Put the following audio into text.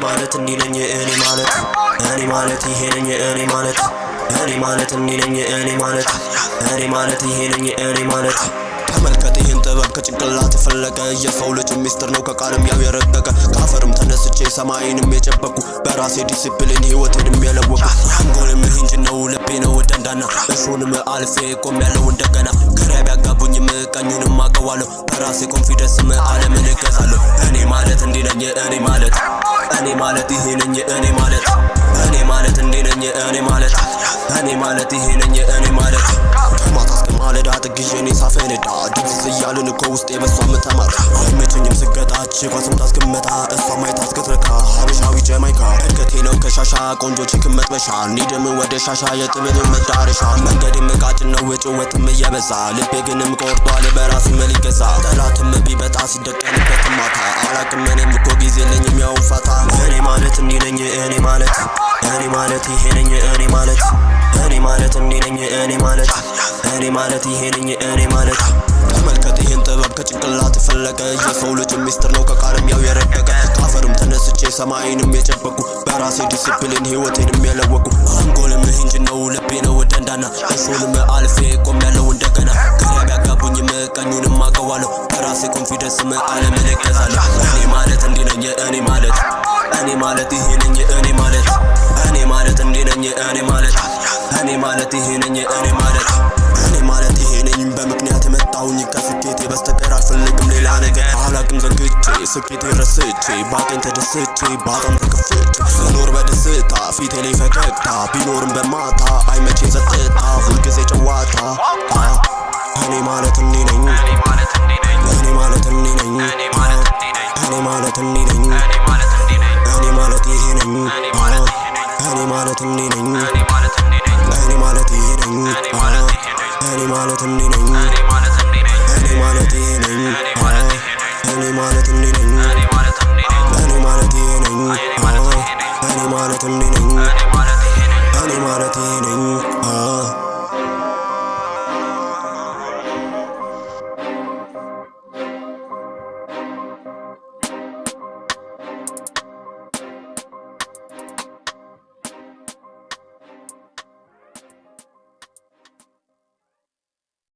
ማለት እንዲህ ነኝ እኔ ማለት ይሄ ነኝ እኔ ማለት እንዲህ ነኝ እኔ ማለት ይሄ ነኝ እኔ ማለት ተመልከት ይህን ጥበብ ከጭንቅላት ፈለቀ የሰው ልጅ ሚስጥር ነው ከቃልም ያው የረቀቀ ካፈርም ተነስቼ ሰማይንም የጨበኩ በራሴ ዲሲፕሊን ህይወቴንም የለወኩ አንጎልም እንጂ ነው ልቤ ነው ደንዳና እሱንም አልፌ ቆም ያለው እንደገና ግራ ቢያጋቡኝም ቀኙንም አቀዋለሁ በራሴ ኮንፊደንስም ዓለምን እገዛለሁ እኔ ማለት እንዲህ ነኝ እኔ ማለት ይሄ ነኝ እኔ ማለት እንዲህ ነኝ እኔ ማለት ይሄ ነኝ እኔ ማለት ከማታ እስከ ማለዳ ጥግዤ እኔ ሳፈነዳ ድብዝዝ እያልን እኮ ውስጤ በሷ ምተማር አይመቸኝም ስገጣች ኳስም ታስቀመጣ እሷ ማየት አስከትረካ ሀበሻዊ ጀማይካ እድገቴ ነው ከሻሻ ቆንጆ ቺክን መጥበሻ እንሂድም ወደ ሻሻ የጥበብ መዳረሻ መንገዴም ቃጭን ነው ጭወትም እየበዛ ልቤ ግንም ቆርጧል በራሱ ሊገዛ ጠላትም ቢመጣ ሲደቀንበት ማታ አላቅም እኔም እኮ ጊዜ የለኝም ያው ፋታ እኔ ማለት እንዲህ ነኝ እኔ ማለት ይሄ ነኝ እኔ ማለት እንዲህ ነኝ እኔ ማለት ይሄ ነኝ እኔ ማለት ተመልከት ይህን ጥበብ ከጭንቅላት ፈለቀ የሰው ልጅ ሚስጥር ነው ከቃልም ያው የረቀቀ ካፈርም ተነስቼ ሰማይንም የጨበኩ በራሴ ዲሲፕሊን ህይወቴንም የለወኩ አንጎልም እንጂ ነው ልቤ ነው ደንዳና እሱንም አልፌ ቆም ያለው እንደገና ግራ ቢያጋቡኝም ቀኙንም አቀዋለሁ በራሴ ኮንፊደንስም ዓለምን እገዛለሁ እኔ ማለት እንዲህ ነኝ እኔ ማለት ይሄ ነኝ እኔ ማለት እንዲህ ነኝ እኔ ማለት ይሄ ነኝ እኔ ማለት ይሄ ነኝ በምክንያት የመጣሁኝ ከስኬቴ በስተቀር አልፈልግም ሌላ ነገር አላቅም ዘንግቼ ስኬቴ ረስቼ ባቄን ተደስቼ ባጣም ተከፍቼ ስኖር በደስታ ፊቴ ላይ ፈገግታ ቢኖርም በማታ አይመቼም ጸጥታ ሁልጊዜ ጨዋታ እኔ ማለት እንዲህ ነኝ እኔ ማለት እንዲህ ነኝ እኔ ማለት እንዲህ ነኝ እኔ ማለት ይሄ ነኝ እኔ ማለት እንዲህ ነኝ እኔ ማለት ይሄ ነኝ እኔ ማለት እንዲህ ነኝ እኔ ማለት ይሄ ነኝ እኔ ማለት እንዲህ ነኝ